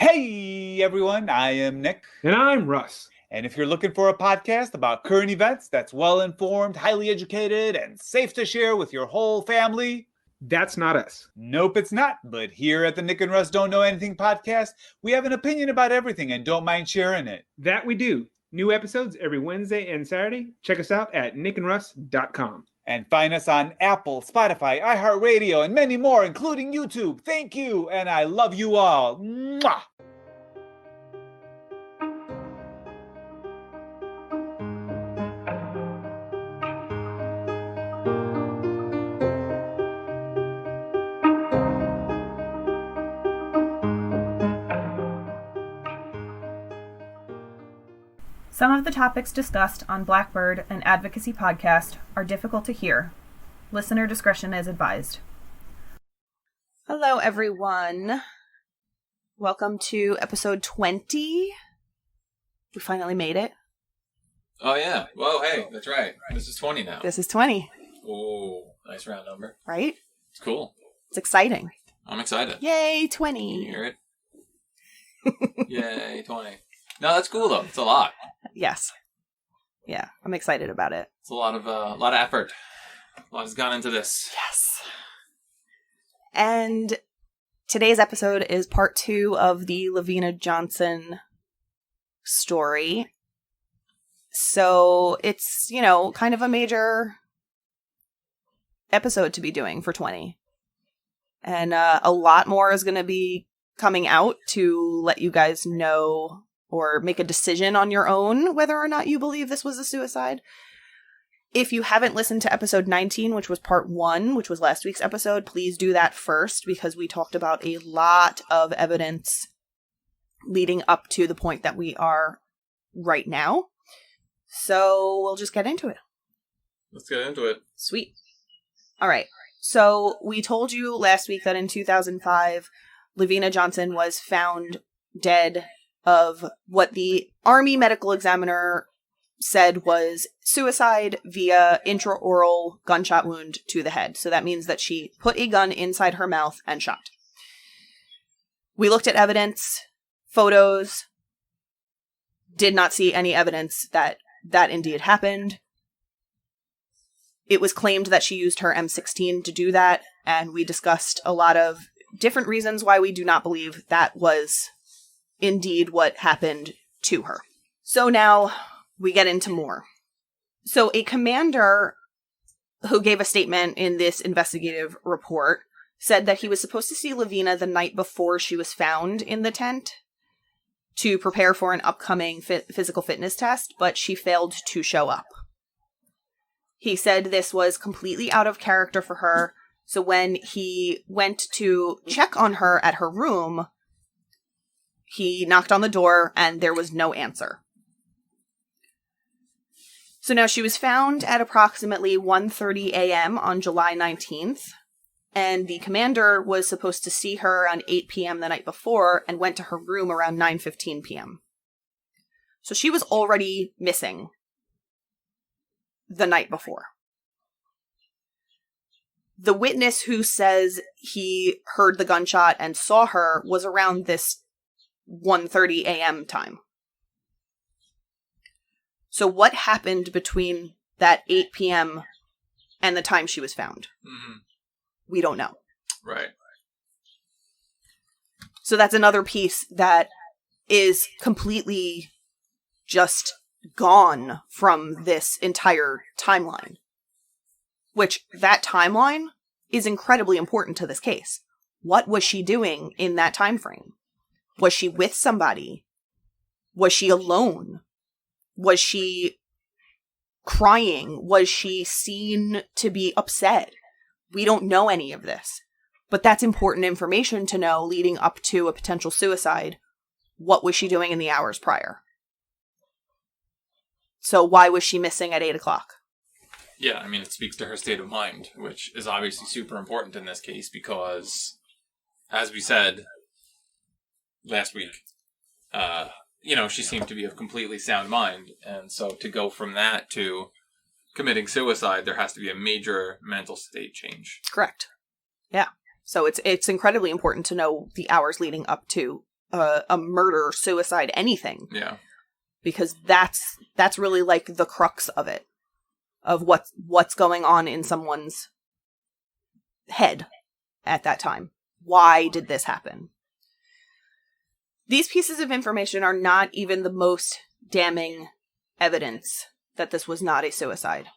Hey everyone, I am Nick. And I'm Russ. And if you're looking for a podcast about current events that's well-informed, highly educated, and safe to share with your whole family, that's not us. Nope, it's not. But here at the Nick and Russ Don't Know Anything podcast, we have an opinion about everything and don't mind sharing it. That we do. New episodes every Wednesday and Saturday. Check us out at nickandruss.com. And find us on Apple, Spotify, iHeartRadio, and many more, including YouTube. Thank you, and I love you all. Mwah! Some of the topics discussed on Blackbird, an advocacy podcast, are difficult to hear. Listener discretion is advised. Hello, everyone. Welcome to episode 20. We finally made it. Oh, yeah. Whoa, hey, that's right. This is 20 now. This is 20. Oh, nice round number. Right? It's cool. It's exciting. I'm excited. Yay, Can 20. you hear it? Yay, 20. No, that's cool, though. It's a lot. Yes. Yeah, I'm excited about it. It's a lot of effort. A lot has gone into this. Yes. And today's episode is part 2 of the LaVena Johnson story. So it's, kind of a major episode to be doing for 20. And a lot more is going to be coming out to let you guys know or make a decision on your own whether or not you believe this was a suicide. If you haven't listened to episode 19, which was part 1, which was last week's episode, please do that first because we talked about a lot of evidence leading up to the point that we are right now. So we'll just get into it. Let's get into it. Sweet. All right. So we told you last week that in 2005, LaVena Johnson was found dead of what the Army medical examiner said was suicide via intraoral gunshot wound to the head. So that means that she put a gun inside her mouth and shot. We looked at evidence, photos, did not see any evidence that indeed happened. It was claimed that she used her M16 to do that, and we discussed a lot of different reasons why we do not believe that was indeed what happened to her. So now we get into more. So a commander who gave a statement in this investigative report said that he was supposed to see LaVena the night before she was found in the tent to prepare for an upcoming physical fitness test, but she failed to show up. He said this was completely out of character for her, so when he went to check on her at her room, he knocked on the door and there was no answer. So now she was found at approximately 1:30 a.m. on July 19th, and the commander was supposed to see her around 8 p.m. the night before and went to her room around 9:15 p.m. So she was already missing the night before. The witness who says he heard the gunshot and saw her was around this 1:30 a.m. time. So what happened between that 8 p.m. and the time she was found? Mm-hmm. We don't know. Right. So that's another piece that is completely just gone from this entire timeline. Which, that timeline is incredibly important to this case. What was she doing in that time frame? Was she with somebody? Was she alone? Was she crying? Was she seen to be upset? We don't know any of this. But that's important information to know leading up to a potential suicide. What was she doing in the hours prior? So why was she missing at 8 o'clock? Yeah, I mean, it speaks to her state of mind, which is obviously super important in this case because, as we said last week, she seemed to be of completely sound mind. And so to go from that to committing suicide, there has to be a major mental state change. Correct. Yeah. So it's incredibly important to know the hours leading up to a murder, suicide, anything. Yeah. Because that's really like the crux of it, of what's going on in someone's head at that time. Why did this happen? These pieces of information are not even the most damning evidence that this was not a suicide.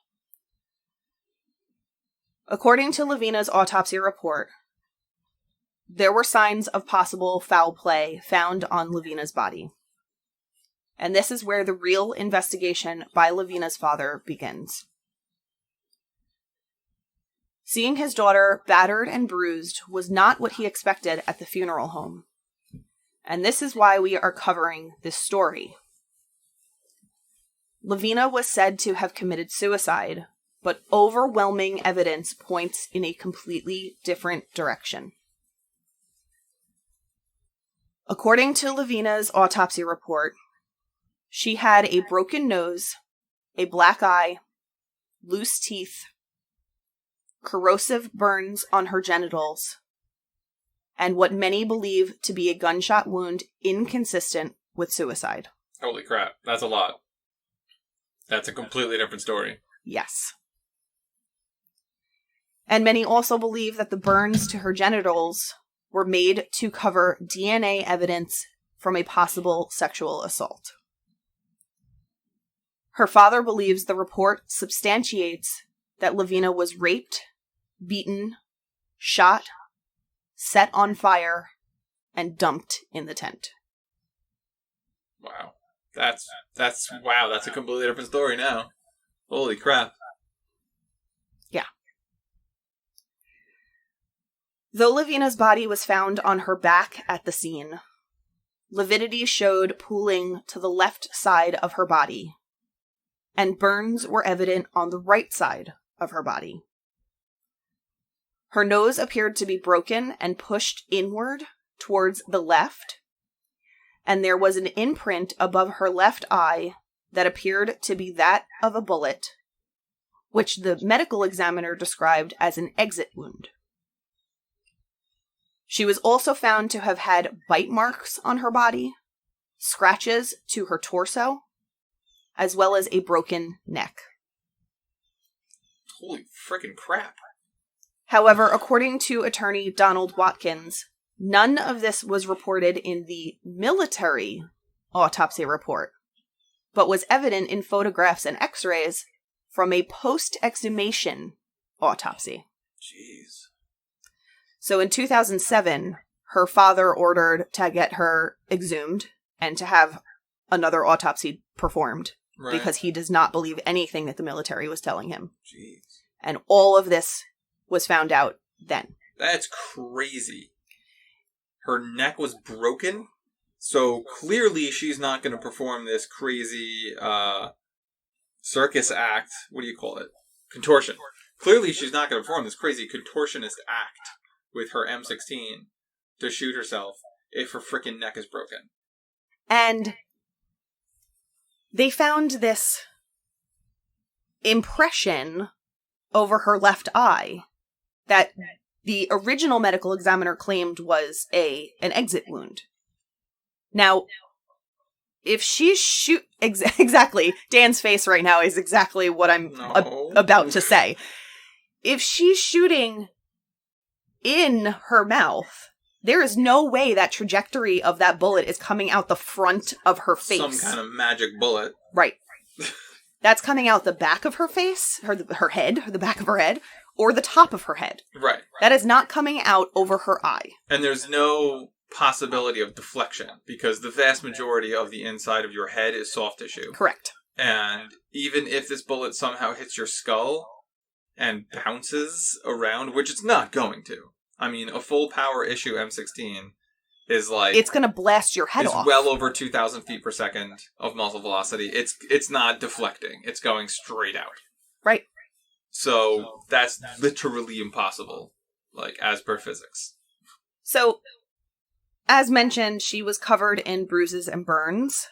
According to LaVena's autopsy report, there were signs of possible foul play found on LaVena's body. And this is where the real investigation by LaVena's father begins. Seeing his daughter battered and bruised was not what he expected at the funeral home. And this is why we are covering this story. LaVena was said to have committed suicide, but overwhelming evidence points in a completely different direction. According to LaVena's autopsy report, she had a broken nose, a black eye, loose teeth, corrosive burns on her genitals, and what many believe to be a gunshot wound inconsistent with suicide. Holy crap. That's a lot. That's a completely different story. Yes. And many also believe that the burns to her genitals were made to cover DNA evidence from a possible sexual assault. Her father believes the report substantiates that LaVena was raped, beaten, shot, set on fire, and dumped in the tent. Wow. That's a completely different story now. Holy crap. Yeah. Though LaVena's body was found on her back at the scene, lividity showed pooling to the left side of her body, and burns were evident on the right side of her body. Her nose appeared to be broken and pushed inward towards the left, and there was an imprint above her left eye that appeared to be that of a bullet, which the medical examiner described as an exit wound. She was also found to have had bite marks on her body, scratches to her torso, as well as a broken neck. Holy frickin' crap. However, according to attorney Donald Watkins, none of this was reported in the military autopsy report, but was evident in photographs and x-rays from a post-exhumation autopsy. Jeez. So in 2007, her father ordered to get her exhumed and to have another autopsy performed. Right. Because he does not believe anything that the military was telling him. Jeez. And all of this was found out then. That's crazy. Her neck was broken, so clearly she's not going to perform this crazy circus act. What do you call it? Contortion. Clearly she's not going to perform this crazy contortionist act with her M16 to shoot herself if her freaking neck is broken. And they found this impression over her left eye that the original medical examiner claimed was an exit wound. Now, if she's exactly, Dan's face right now is exactly what I'm about to say. If she's shooting in her mouth, there is no way that trajectory of that bullet is coming out the front of her face. Some kind of magic bullet. Right. That's coming out the back of her face, her head, or the back of her head, or the top of her head. Right. That is not coming out over her eye. And there's no possibility of deflection, because the vast majority of the inside of your head is soft tissue. Correct. And even if this bullet somehow hits your skull and bounces around, which it's not going to. I mean, a full power issue M16 is like... It's going to blast your head off. It's well over 2,000 feet per second of muzzle velocity. It's not deflecting. It's going straight out. Right. So that's literally impossible, like, as per physics. So, as mentioned, she was covered in bruises and burns.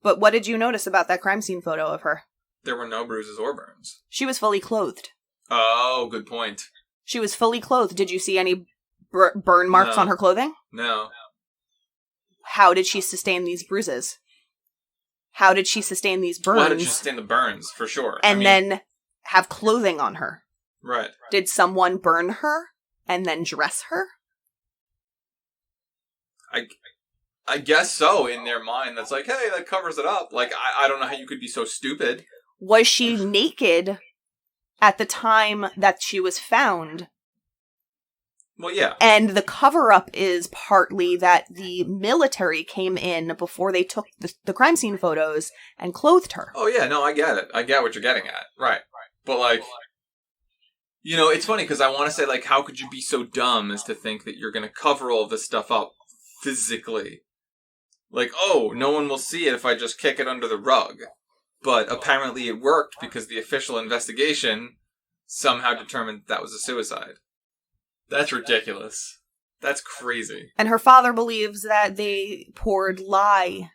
But what did you notice about that crime scene photo of her? There were no bruises or burns. She was fully clothed. Oh, good point. She was fully clothed. Did you see any burn marks on her clothing? No. how did she sustain these bruises? How did she sustain these burns? Well, how did she sustain the burns, for sure? And then have clothing on her? Right. Did someone burn her and then dress her? I guess so, in their mind. That's like, hey, that covers it up. Like, I don't know how you could be so stupid. Was she naked at the time that she was found? Well, yeah. And the cover-up is partly that the military came in before they took the crime scene photos and clothed her. Oh, yeah, no, I get it. I get what you're getting at. Right. But, like, you know, it's funny because I want to say, like, how could you be so dumb as to think that you're going to cover all this stuff up physically? Like, oh, no one will see it if I just kick it under the rug. But apparently it worked because the official investigation somehow determined that was a suicide. That's ridiculous. That's crazy. And her father believes that they poured lye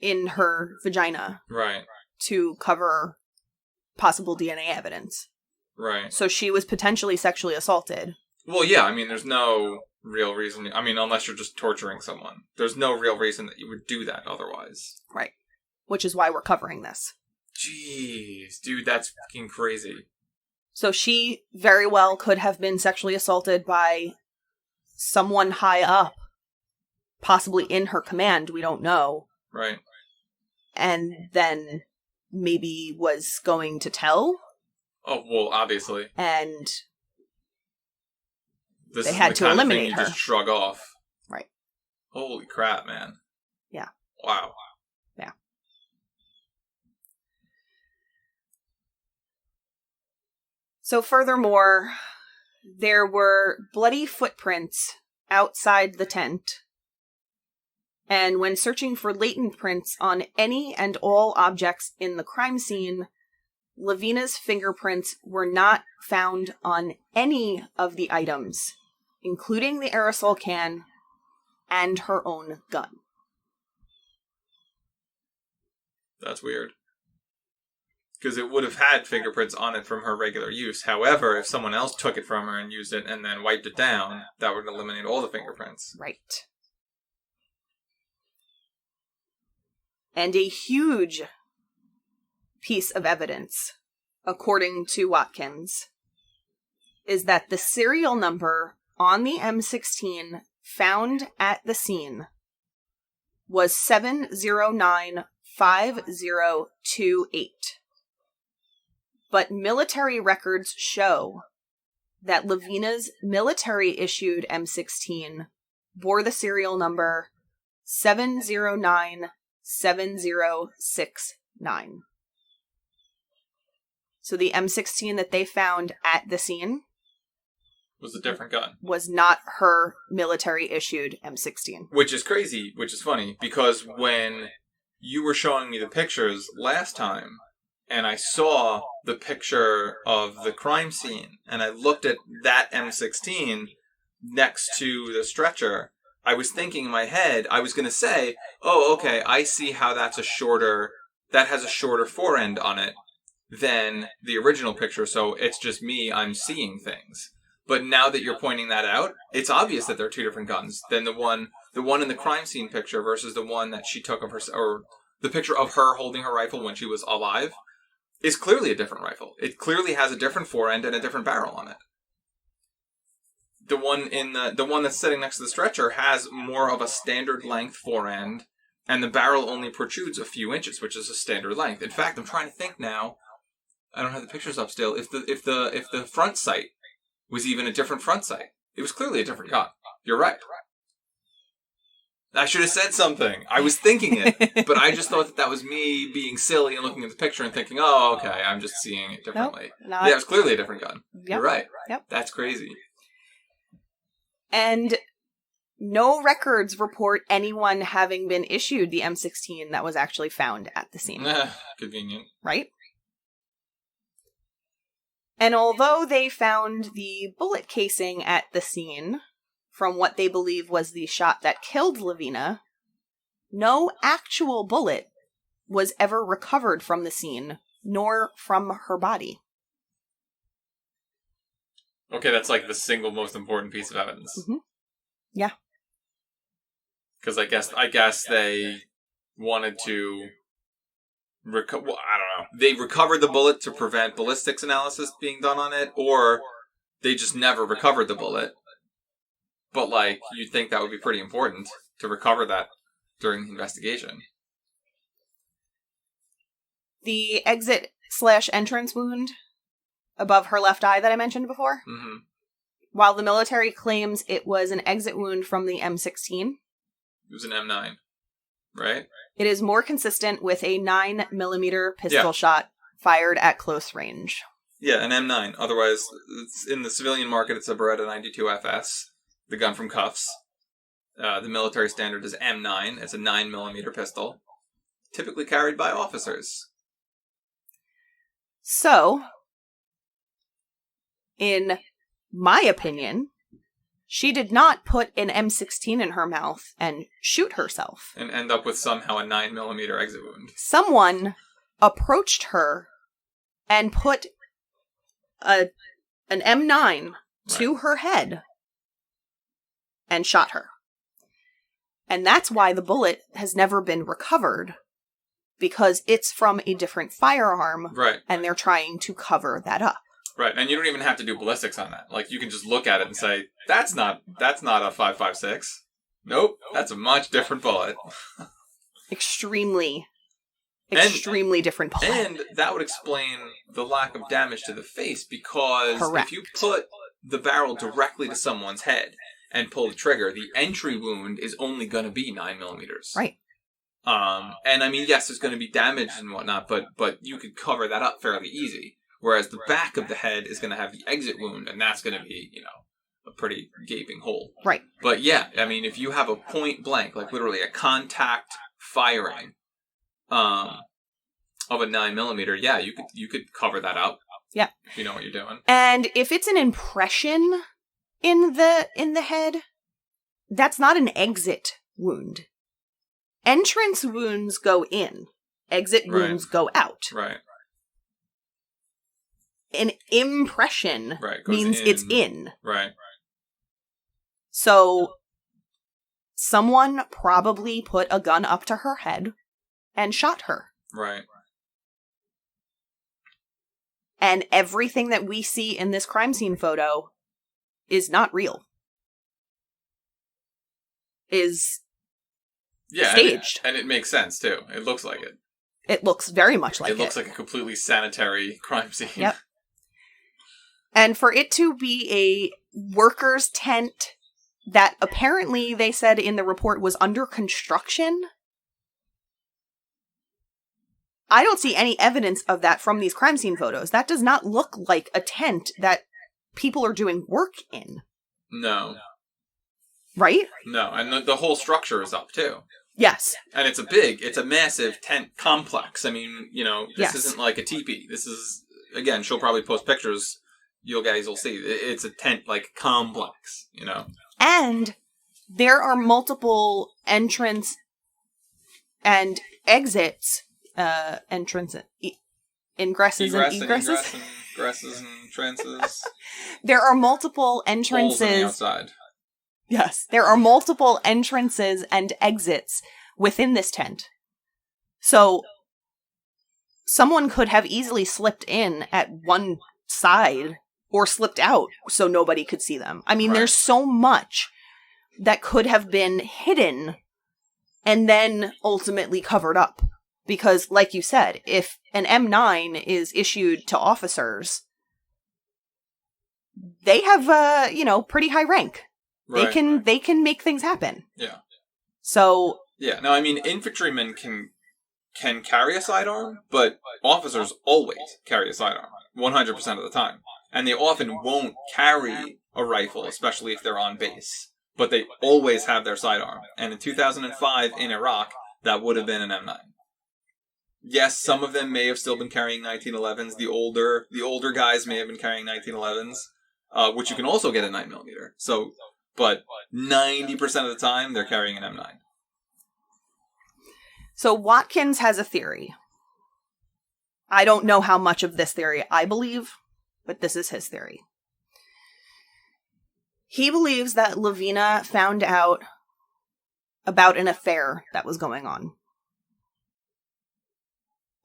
in her vagina. Right. To cover possible DNA evidence. Right. So she was potentially sexually assaulted. Well, yeah, I mean, there's no real reason. I mean, unless you're just torturing someone. There's no real reason that you would do that otherwise. Right. Which is why we're covering this. Jeez, dude, that's fucking crazy. So she very well could have been sexually assaulted by someone high up, possibly in her command, we don't know. Right. And then maybe was going to Oh, well, obviously. And this they is had the to kind eliminate of thing you her. just shrug off. Right. Holy crap, man. Yeah. Wow. Yeah. So furthermore, there were bloody footprints outside the tent. And when searching for latent prints on any and all objects in the crime scene, LaVena's fingerprints were not found on any of the items, including the aerosol can and her own gun. That's weird. Because it would have had fingerprints on it from her regular use. However, if someone else took it from her and used it and then wiped it down, that would eliminate all the fingerprints. Right. And a huge piece of evidence, according to Watkins, is that the serial number on the M16 found at the scene was 7095028. But military records show that LaVena's military-issued M16 bore the serial number 7097069. So the M16 that they found at the scene Was a different gun. was not her military-issued M16. Which is crazy, which is funny, because when you were showing me the pictures last time, and I saw the picture of the crime scene, and I looked at that M16 next to the stretcher, I was thinking in my head, I was going to say, oh, okay, I see how that has a shorter forend on it than the original picture, so it's just me, I'm seeing things. But now that you're pointing that out, it's obvious that they're two different guns than the one in the crime scene picture versus the one that she took of her, or the picture of her holding her rifle when she was alive is clearly a different rifle. It clearly has a different forend and a different barrel on it. The one that's sitting next to the stretcher has more of a standard length forend, and the barrel only protrudes a few inches, which is a standard length. In fact, I'm trying to think now. I don't have the pictures up still. If the front sight was even a different front sight, it was clearly a different gun. You're right. I should have said something. I was thinking it, but I just thought that was me being silly and looking at the picture and thinking, oh, okay, I'm just seeing it differently. Nope, yeah, it was clearly a different gun. Yep. You're right. Yep. That's crazy. And no records report anyone having been issued the M16 that was actually found at the scene. Convenient. Right? And although they found the bullet casing at the scene, from what they believe was the shot that killed LaVena, no actual bullet was ever recovered from the scene, nor from her body. Okay, that's like the single most important piece of evidence. Mm-hmm. Yeah. Because I guess they wanted to I don't know. They recovered the bullet to prevent ballistics analysis being done on it, or they just never recovered the bullet. But, like, you'd think that would be pretty important to recover that during the investigation. The exit/entrance wound above her left eye that I mentioned before, while the military claims it was an exit wound from the M16, it was an M9, right? It is more consistent with a 9mm pistol shot fired at close range. Yeah, an M9. Otherwise, in the civilian market, it's a Beretta 92 FS, the gun from Cuffs. The military standard is M9. It's a 9mm pistol, typically carried by officers. So, in my opinion, she did not put an M16 in her mouth and shoot herself. And end up with somehow a 9mm exit wound. Someone approached her and put an M9 to her head and shot her. And that's why the bullet has never been recovered, because it's from a different firearm, right? And they're trying to cover that up. Right, and you don't even have to do ballistics on that. Like, you can just look at it and say, that's not a 5.56. Nope, that's a much different bullet. Extremely different bullet. And that would explain the lack of damage to the face, because Correct. If you put the barrel directly to someone's head and pull the trigger, the entry wound is only going to be 9mm. Right. And I mean, yes, there's going to be damage and whatnot, but you could cover that up fairly easy. Whereas the back of the head is going to have the exit wound, and that's going to be, a pretty gaping hole. Right. But yeah, I mean, if you have a point blank, like literally a contact firing of a 9mm, yeah, you could cover that up. Yeah. If you know what you're doing. And if it's an impression in the head, that's not an exit wound. Entrance wounds go in. Exit wounds go out. Right. An impression means it's in. Right. So, someone probably put a gun up to her head and shot her. Right. And everything that we see in this crime scene photo is not real. Is staged. And it makes sense, too. It looks like it. It looks very much like it. It looks like a completely sanitary crime scene. Yep. And for it to be a worker's tent that apparently they said in the report was under construction, I don't see any evidence of that from these crime scene photos. That does not look like a tent that people are doing work in. No. Right? No, and the whole structure is up, too. Yes. And it's a massive tent complex. I mean, this isn't like a teepee. This is, again, she'll probably post pictures. You guys will see. It's a tent, like, complex, And there are multiple entrance and exits, ingresses and egresses. Ingresses and entrances. There are multiple entrances. Holes on the outside. Yes, there are multiple entrances and exits within this tent. So, someone could have easily slipped in at one side or slipped out so nobody could see them. I mean, There's so much that could have been hidden and then ultimately covered up. Because, like you said, if an M9 is issued to officers, they have, pretty high rank. Right. They can make things happen. Yeah. So. Yeah. No, I mean, infantrymen can carry a sidearm, but officers always carry a sidearm 100% of the time, and they often won't carry a rifle, especially if they're on base. But they always have their sidearm. And in 2005 in Iraq, that would have been an M9. Yes, some of them may have still been carrying 1911s. The older guys may have been carrying 1911s, which you can also get a 9mm. So. But 90% of the time, they're carrying an M9. So Watkins has a theory. I don't know how much of this theory I believe, but this is his theory. He believes that LaVena found out about an affair that was going on.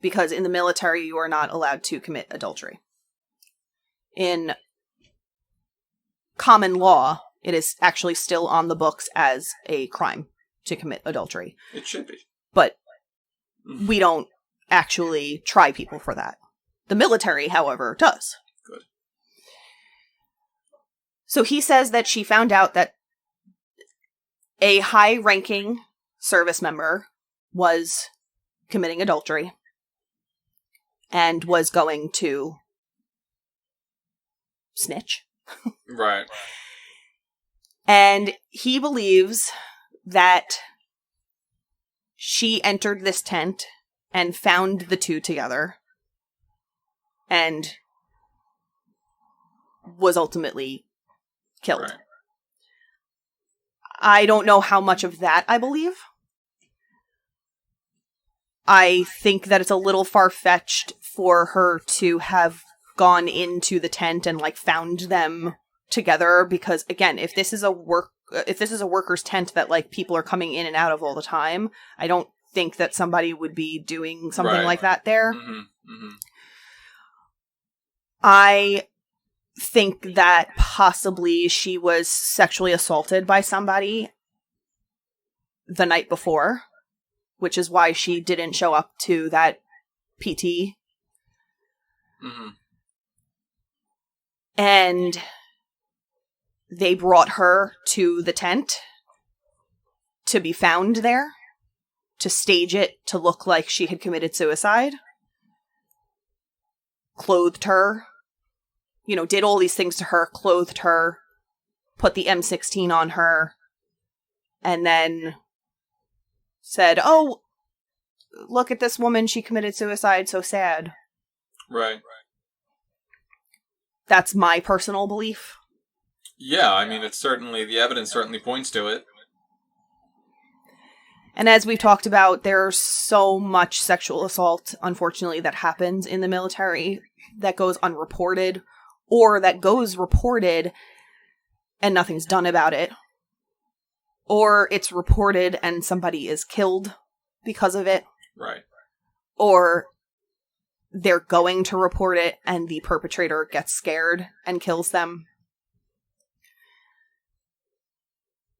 Because in the military, you are not allowed to commit adultery. In common law, it is actually still on the books as a crime to commit adultery. It should be. But we don't actually try people for that. The military, however, does. Good. So he says that she found out that a high-ranking service member was committing adultery and was going to snitch. Right. And he believes that she entered this tent and found the two together and was ultimately killed. Right. I don't know how much of that I believe. I think that it's a little far-fetched for her to have gone into the tent and like found them together, because again, if this is a worker's tent that like people are coming in and out of all the time, I don't think that somebody would be doing something like that there. Mm-hmm. Mm-hmm. I think that possibly she was sexually assaulted by somebody the night before, which is why she didn't show up to that PT. Mm-hmm. And they brought her to the tent to be found there, to stage it to look like she had committed suicide, clothed her, did all these things to her, clothed her, put the M16 on her, and then said, "Oh, look at this woman, she committed suicide, so sad." Right. That's my personal belief. Yeah, I mean, the evidence certainly points to it. And as we've talked about, there's so much sexual assault, unfortunately, that happens in the military that goes unreported, or that goes reported and nothing's done about it. Or it's reported and somebody is killed because of it. Right. Or they're going to report it and the perpetrator gets scared and kills them.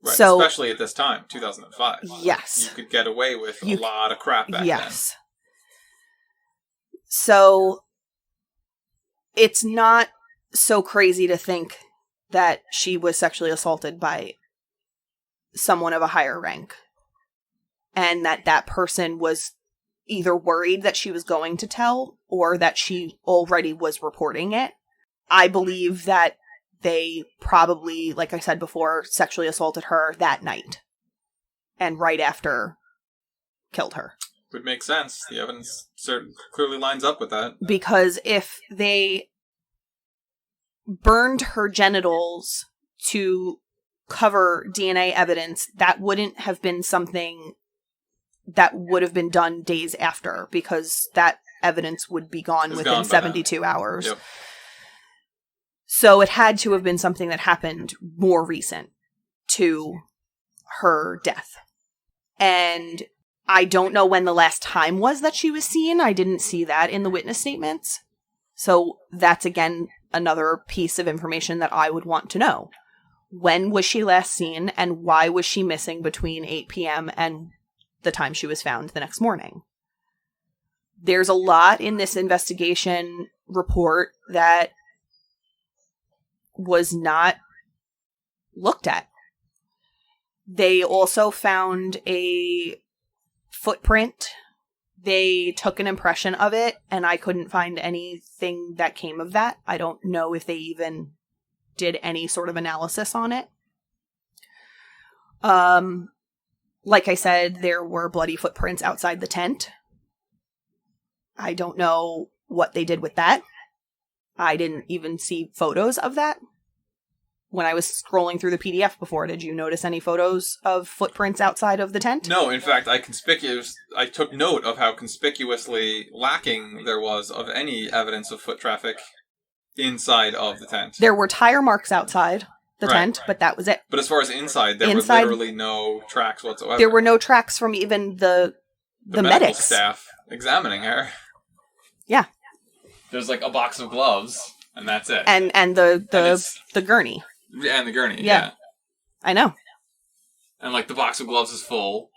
Right, so, especially at this time, 2005. Yes. You could get away with a lot of crap back then. Yes. So, it's not so crazy to think that she was sexually assaulted by someone of a higher rank. And that person was either worried that she was going to tell, or that she already was reporting it. I believe that they probably, like I said before, sexually assaulted her that night. And right after, killed her. Would make sense. The evidence clearly lines up with that. Because if they burned her genitals to cover DNA evidence, that wouldn't have been something that would have been done days after, because that evidence would be gone within 72 hours. Yep. So it had to have been something that happened more recent to her death. And I don't know when the last time was that she was seen. I didn't see that in the witness statements. So that's, again, another piece of information that I would want to know. When was she last seen, and why was she missing between 8 p.m. and the time she was found the next morning? There's a lot in this investigation report that was not looked at. They also found a footprint. They took an impression of it, and I couldn't find anything that came of that. I don't know if they even did any sort of analysis on it. Like I said, there were bloody footprints outside the tent. I don't know what they did with that. I didn't even see photos of that. When I was scrolling through the PDF before, did you notice any photos of footprints outside of the tent? No, in fact, I took note of how conspicuously lacking there was of any evidence of foot traffic inside of the tent. There were tire marks outside the Right. tent, but that was it. But as far as inside, there were Inside- literally no tracks whatsoever. There were no tracks from even the medical medics. staff examining her. Yeah. There's like a box of gloves, and that's it. And And the it's- gurney. And the gurney, Yeah. I know. And like the box of gloves is full,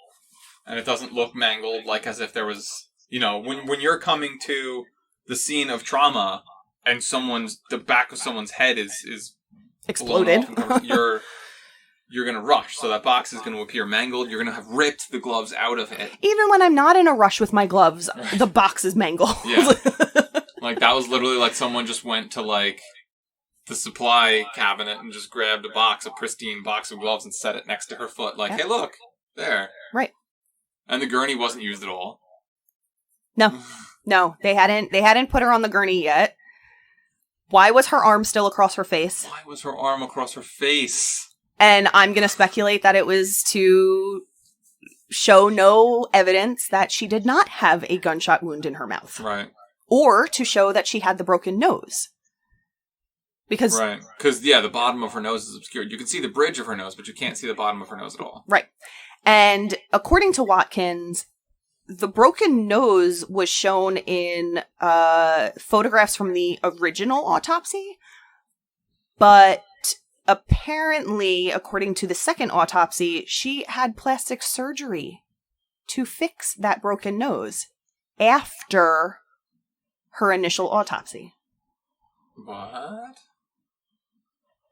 and it doesn't look mangled, like as if there was, when you're coming to the scene of trauma and the back of someone's head is Exploded. blown off and you're gonna rush. So that box is gonna appear mangled. You're gonna have ripped the gloves out of it. Even when I'm not in a rush with my gloves, the box is mangled. Yeah. Like that was literally like someone just went to like the supply cabinet and just grabbed a pristine box of gloves and set it next to her foot. Like, Yeah. hey, look, there. Right. And the gurney wasn't used at all. No, they hadn't put her on the gurney yet. Why was her arm still across her face? Why was her arm across her face? And I'm going to speculate that it was to show no evidence that she did not have a gunshot wound in her mouth. Right. Or to show that she had the broken nose. Because Right. Because, the bottom of her nose is obscured. You can see the bridge of her nose, but you can't see the bottom of her nose at all. Right. And according to Watkins, the broken nose was shown in photographs from the original autopsy. But apparently, according to the second autopsy, she had plastic surgery to fix that broken nose after her initial autopsy. What?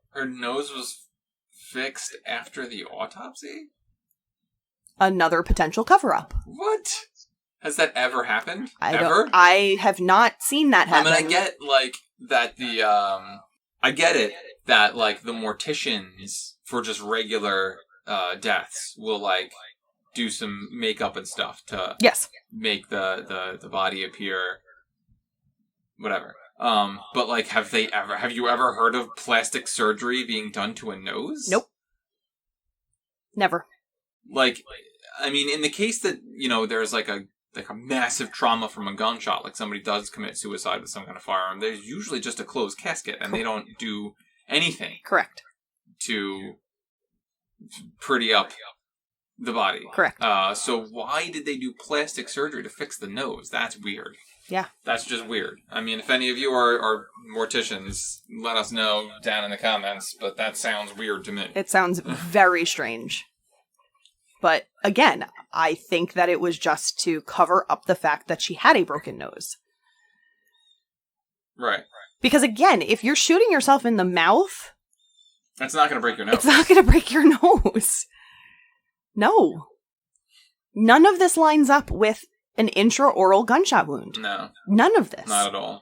Her nose was fixed after the autopsy? Another potential cover-up. What? Has that ever happened? I have not seen that happen. I mean, I get, like, that I get it that, like, the morticians for just regular deaths will, like, do some makeup and stuff to Yes. make the body appear whatever. But, like, have you ever heard of plastic surgery being done to a nose? Nope. Never. Like, I mean, in the case that, there's like a massive trauma from a gunshot, like somebody does commit suicide with some kind of firearm, there's usually just a closed casket, and they don't do anything Correct. to pretty up the body. Correct. So why did they do plastic surgery to fix the nose? That's weird. Yeah. That's just weird. I mean, if any of you are morticians, let us know down in the comments, but that sounds weird to me. It sounds very strange. But again, I think that it was just to cover up the fact that she had a broken nose. Right. Because again, if you're shooting yourself in the mouth, That's not going to break your nose. it's not going to break your nose. No. None of this lines up with an intraoral gunshot wound. No. None of this. Not at all.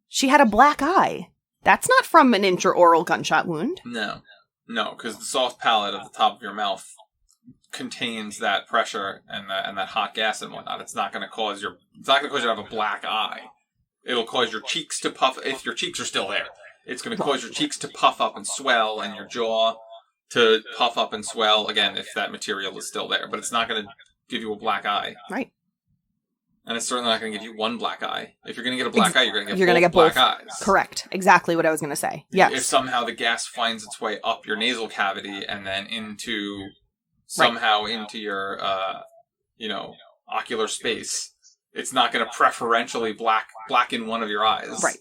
She had a black eye. That's not from an intraoral gunshot wound. No. No, because the soft palate at the top of your mouth contains that pressure and that hot gas and whatnot. It's not going to cause you to have a black eye. It'll cause your cheeks to puff, if your cheeks are still there. It's going to cause your cheeks to puff up and swell, and your jaw to puff up and swell, again, if that material is still there. But it's not going to give you a black eye. Right. And it's certainly not going to give you one black eye. If you're going to get a black eye, you're going to You're get gonna both get black both. eyes. Correct. Exactly what I was going to say. Yes. If somehow the gas finds its way up your nasal cavity and then into your, ocular space, it's not going to preferentially blacken one of your eyes. Right.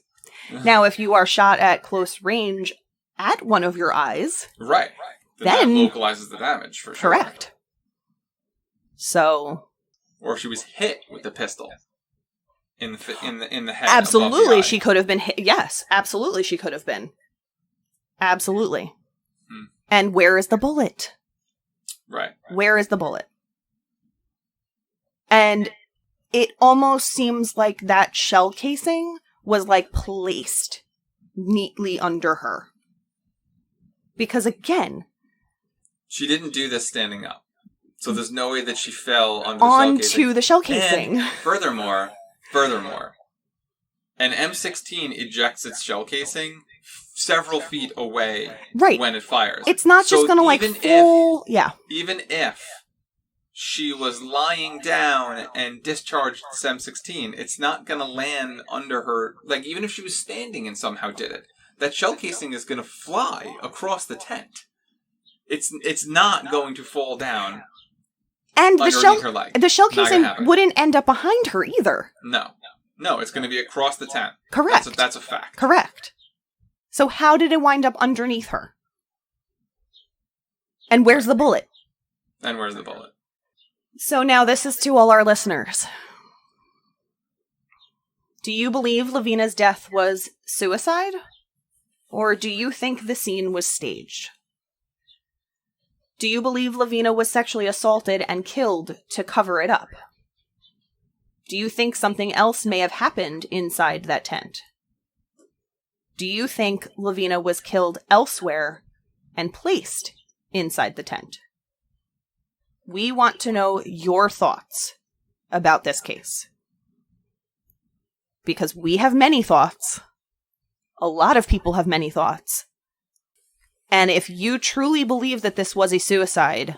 Now, if you are shot at close range at one of your eyes, Right. Then- that localizes the damage, for sure. correct. So, Or she was hit with the pistol in the head. absolutely, above the she eye. could have been hit. Yes, absolutely, she could have been. Absolutely. Hmm. And where is the bullet? Right. Where is the bullet? And it almost seems like that shell casing was like placed neatly under her. Because again, She didn't do this standing up. So there's no way that she fell under the shell casing. onto the shell casing. And furthermore, an M16 ejects its shell casing several feet away Right. when it fires. It's not just So gonna like even full, yeah. Even if she was lying down and discharged this M16, it's not going to land under her. Like, even if she was standing and somehow did it, that shell casing is going to fly across the tent. It's not going to fall down And underneath her leg. the shell Not gonna casing happen. wouldn't end up behind her either. No, it's going to be across the tent. Correct. That's a fact. Correct. So how did it wind up underneath her? And where's the bullet? And where's the bullet? So now this is to all our listeners. Do you believe LaVena's death was suicide? Or do you think the scene was staged? Do you believe LaVena was sexually assaulted and killed to cover it up? Do you think something else may have happened inside that tent? Do you think LaVena was killed elsewhere and placed inside the tent? We want to know your thoughts about this case. Because we have many thoughts. A lot of people have many thoughts. And if you truly believe that this was a suicide,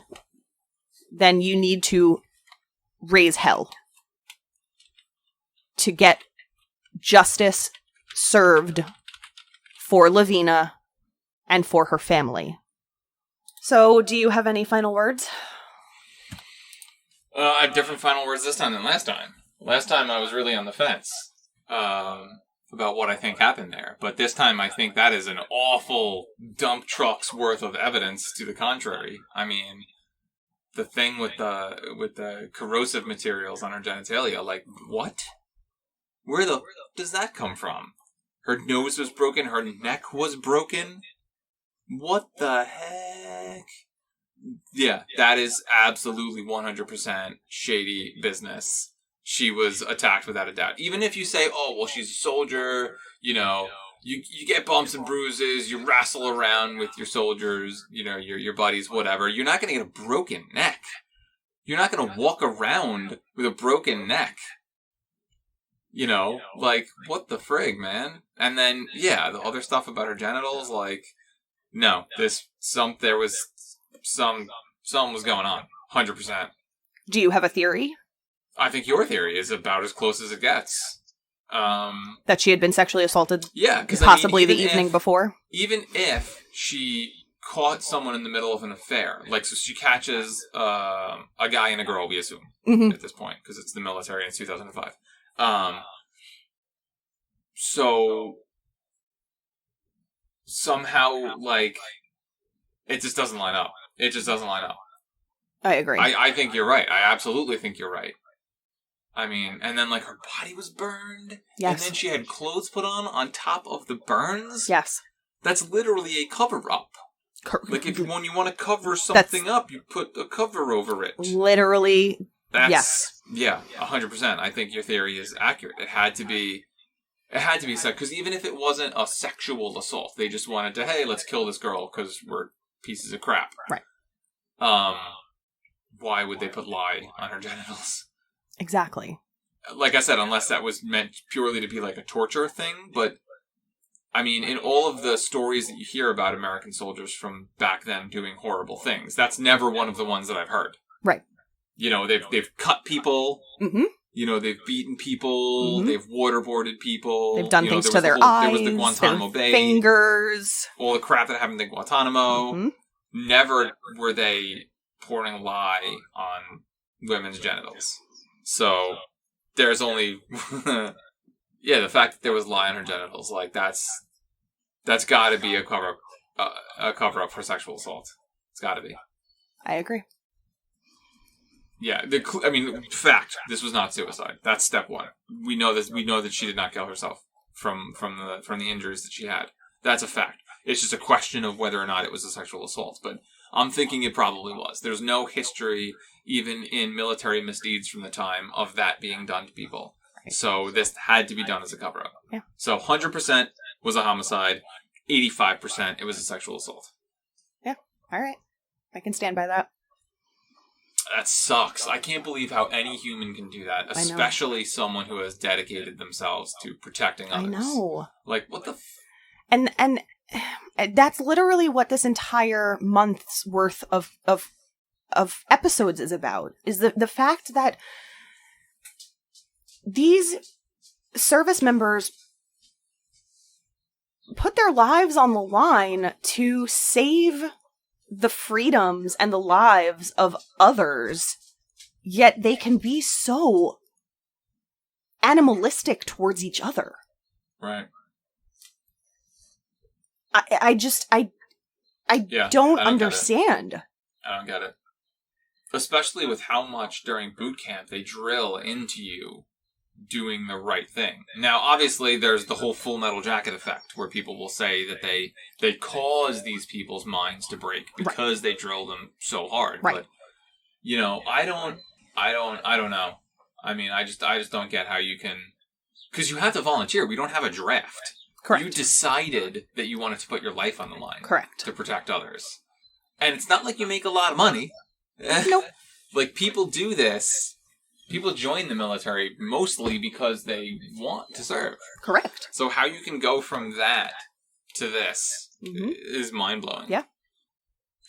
then you need to raise hell to get justice served for LaVena and for her family. So, do you have any final words? I have different final words this time than last time. Last time I was really on the fence about what I think happened there. But this time I think that is an awful dump truck's worth of evidence to the contrary. I mean, the thing with the corrosive materials on her genitalia, like, what? Where the does that come from? Her nose was broken, her neck was broken. What the heck? Yeah, that is absolutely 100% shady business. She was attacked without a doubt. Even if you say, oh, well, she's a soldier, you know, you get bumps and bruises, you wrestle around with your soldiers, you know, your buddies, whatever, you're not going to get a broken neck. You're not going to walk around with a broken neck. You know, like, what the frig, man? And then, yeah, the other stuff about her genitals, like, no, there was something was going on. 100%. Do you have a theory? I think your theory is about as close as it gets. That she had been sexually assaulted? Yeah, because possibly the evening before? Even if she caught someone in the middle of an affair, like, so she catches a guy and a girl, we assume, at this point, because it's the military and it's 2005. So somehow, like, it just doesn't line up. It just doesn't line up. I agree. I think you're right. I absolutely think you're right. I mean, and then, like, her body was burned. Yes. And then she had clothes put on top of the burns. Yes. That's literally a cover-up. Like, when you want to cover something up, you put a cover over it. Literally, yes. Yeah, 100%. I think your theory is accurate. It had to be sex, because even if it wasn't a sexual assault, they just wanted to, hey, let's kill this girl because we're pieces of crap. Right. Why would they put lye on her genitals? Exactly. Like I said, unless that was meant purely to be like a torture thing, but I mean, in all of the stories that you hear about American soldiers from back then doing horrible things, that's never one of the ones that I've heard. Right. You know, they've cut people. Mm-hmm. You know, they've beaten people. Mm-hmm. They've waterboarded people. They've done things to their eyes. There was the Guantanamo Bay. Fingers. All the crap that happened in Guantanamo. Mm-hmm. Never were they pouring lye on women's genitals. So there's only, yeah, the fact that there was lye on her genitals, like that's got to be a cover up for sexual assault. It's got to be. I agree. Yeah, fact. This was not suicide. That's step one. We know this. We know that she did not kill herself from the injuries that she had. That's a fact. It's just a question of whether or not it was a sexual assault. But I'm thinking it probably was. There's no history, even in military misdeeds from the time, of that being done to people. Right. So this had to be done as a cover-up. Yeah. So 100% was a homicide. 85% it was a sexual assault. Yeah. All right. I can stand by that. That sucks. I can't believe how any human can do that, especially someone who has dedicated themselves to protecting others. I know. Like, what the... And that's literally what this entire month's worth of episodes is about, is the fact that these service members put their lives on the line to save the freedoms and the lives of others, yet they can be so animalistic towards each other. Right. I don't understand. I don't get it. Especially with how much during boot camp they drill into you doing the right thing. Now, obviously, there's the whole Full Metal Jacket effect, where people will say that they cause these people's minds to break because they drill them so hard. Right. But, you know, I don't know. I mean, I just don't get how you can, because you have to volunteer. We don't have a draft. Correct. You decided that you wanted to put your life on the line. Correct. To protect others. And it's not like you make a lot of money. Nope. Like, people do this. People join the military mostly because they want to serve. Correct. So how you can go from that to this is mind-blowing. Yeah.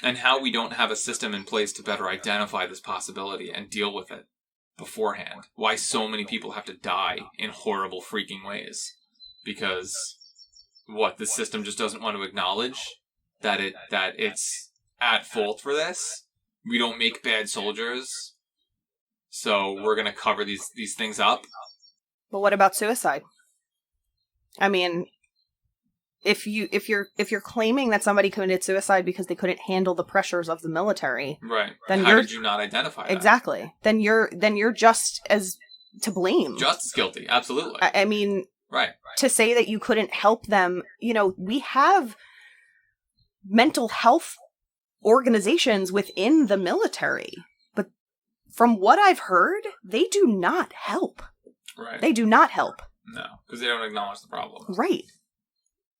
And how we don't have a system in place to better identify this possibility and deal with it beforehand. Why so many people have to die in horrible freaking ways. Because, the system just doesn't want to acknowledge that it's at fault for this? We don't make bad soldiers, so we're going to cover these things up. But what about suicide? I mean, if you're claiming that somebody committed suicide because they couldn't handle the pressures of the military, right? Then how did you not identify that? Exactly. Then you're just as to blame. Just as guilty, absolutely. I mean, right. To say that you couldn't help them, we have mental health organizations within the military, but from what I've heard, they do not help. Right. They do not help. No, because they don't acknowledge the problem. Right.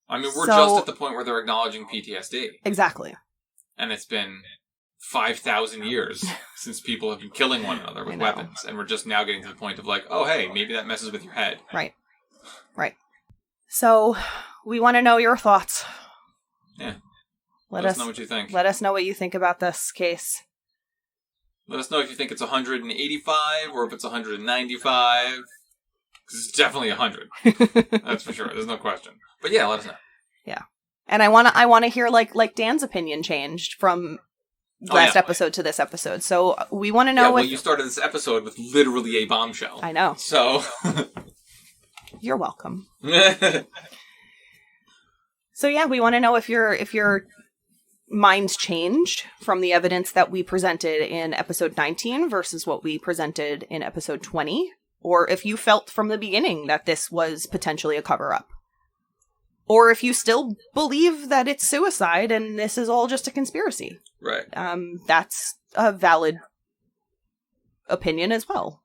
I mean, we're just at the point where they're acknowledging PTSD. Exactly. And it's been 5,000 years since people have been killing one another with weapons, and we're just now getting to the point of like, oh, hey, maybe that messes with your head. Right. Right. So, we want to know your thoughts. Yeah. Let us know what you think. Let us know what you think about this case. Let us know if you think it's 185 or if it's 195. Because it's definitely 100. That's for sure. There's no question. But yeah, let us know. Yeah. And I want to hear like Dan's opinion changed from last episode to this episode. So we want to know well, you started this episode with literally a bombshell. I know. So you're welcome. So yeah, we want to know if your mind's changed from the evidence that we presented in episode 19 versus what we presented in episode 20, or if you felt from the beginning that this was potentially a cover-up. Or if you still believe that it's suicide and this is all just a conspiracy. Right. That's a valid opinion as well.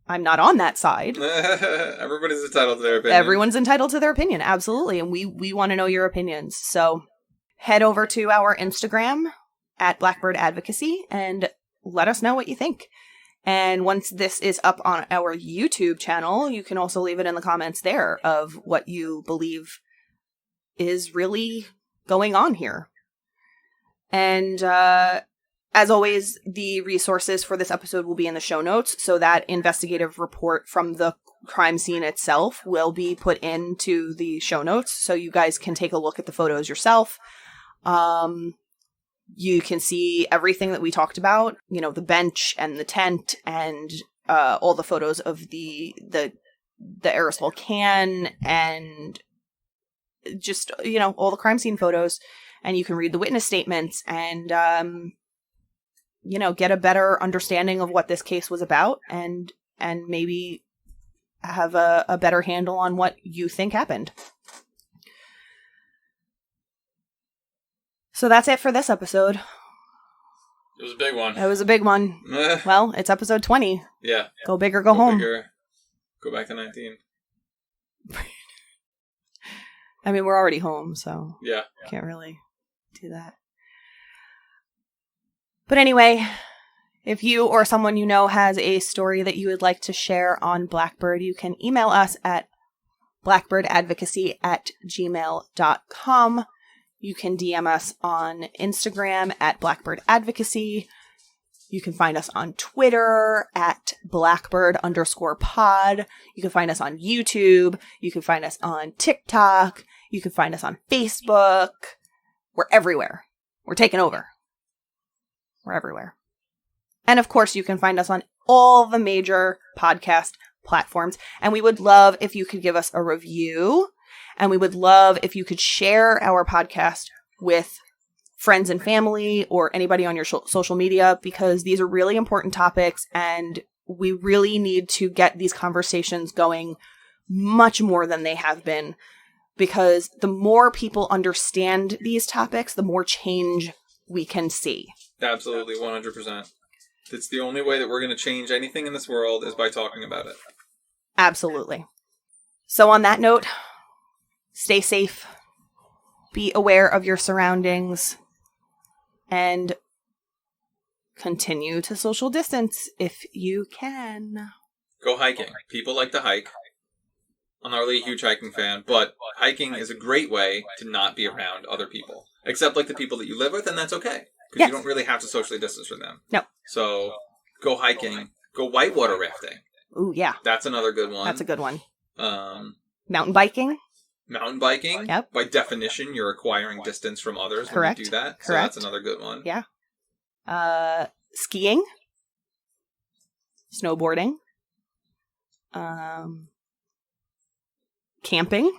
I'm not on that side. Everybody's entitled to their opinion. Everyone's entitled to their opinion, absolutely. And we want to know your opinions. So head over to our Instagram at Blackbird Advocacy and let us know what you think. And once this is up on our YouTube channel, you can also leave it in the comments there of what you believe is really going on here. And as always, the resources for this episode will be in the show notes. So that investigative report from the crime scene itself will be put into the show notes. So you guys can take a look at the photos yourself. You can see everything that we talked about, the bench and the tent and all the photos of the aerosol can and just, all the crime scene photos. And you can read the witness statements and, get a better understanding of what this case was about and maybe have a better handle on what you think happened. So that's it for this episode. It was a big one. It was a big one. Well, it's episode 20. Yeah. Go big or go home. Bigger. Go back to 19. I mean, we're already home, so yeah. Can't really do that. But anyway, if you or someone you know has a story that you would like to share on Blackbird, you can email us at blackbirdadvocacy@gmail.com. You can DM us on Instagram at Blackbird Advocacy. You can find us on Twitter at blackbird_pod. You can find us on YouTube. You can find us on TikTok. You can find us on Facebook. We're everywhere. We're taking over. We're everywhere. And of course, you can find us on all the major podcast platforms. And we would love if you could give us a review. And we would love if you could share our podcast with friends and family or anybody on your social media, because these are really important topics and we really need to get these conversations going much more than they have been, because the more people understand these topics, the more change we can see. Absolutely, 100%. It's the only way that we're going to change anything in this world is by talking about it. Absolutely. So on that note, stay safe, be aware of your surroundings, and continue to social distance if you can. Go hiking. People like to hike. I'm not really a huge hiking fan, but hiking is a great way to not be around other people. Except like the people that you live with, and that's okay. Because you don't really have to socially distance from them. No. So, go hiking. Go whitewater rafting. Ooh, yeah. That's another good one. That's a good one. Mountain biking. Mountain biking. Yep. By definition, you're acquiring distance from others Correct. when you do that. Correct. So that's another good one. Yeah. Skiing. Snowboarding. Camping.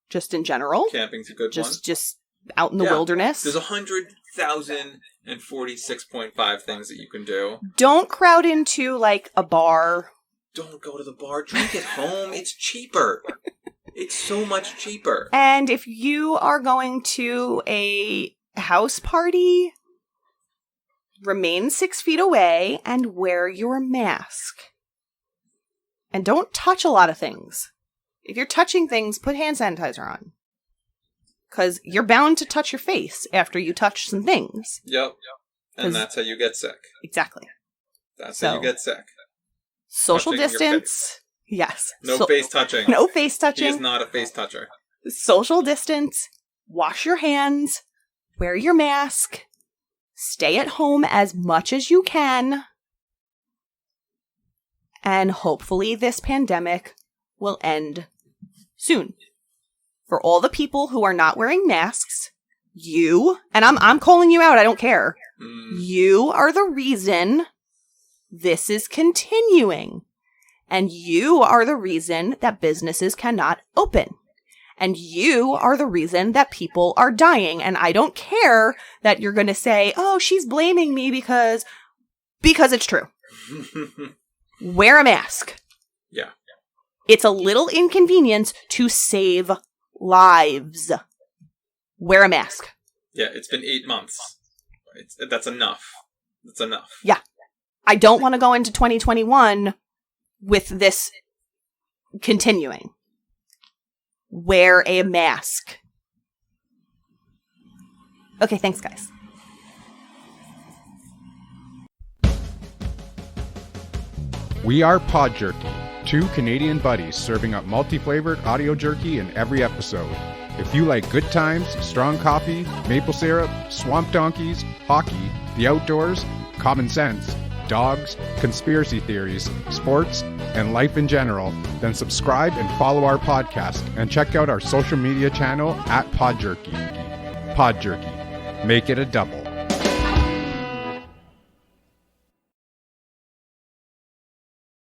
Just in general. Camping's a good one. Just out in the wilderness. There's 100,046.5 things that you can do. Don't crowd into like a bar. Don't go to the bar. Drink at home. It's cheaper. It's so much cheaper. And if you are going to a house party, remain 6 feet away and wear your mask. And don't touch a lot of things. If you're touching things, put hand sanitizer on. Because you're bound to touch your face after you touch some things. Yep. And that's how you get sick. Exactly. That's how you get sick. Social Touching distance. Yes. No face touching. No face touching. He is not a face toucher. Social distance. Wash your hands. Wear your mask. Stay at home as much as you can. And hopefully this pandemic will end soon. For all the people who are not wearing masks, you, and I'm calling you out, I don't care. You are the reason this is continuing. And you are the reason that businesses cannot open. And you are the reason that people are dying. And I don't care that you're going to say, oh, she's blaming me because it's true. Wear a mask. Yeah. It's a little inconvenience to save lives. Wear a mask. Yeah, it's been 8 months. That's enough. That's enough. Yeah. I don't want to go into 2021 with this continuing. Wear a mask. Okay, thanks, guys. We are Pod Jerky, 2 Canadian buddies serving up multi-flavored audio jerky in every episode. If you like good times, strong coffee, maple syrup, swamp donkeys, hockey, the outdoors, common sense, dogs, conspiracy theories, sports, and life in general, then subscribe and follow our podcast and check out our social media channel at Pod Jerky. Pod Jerky. Make it a double.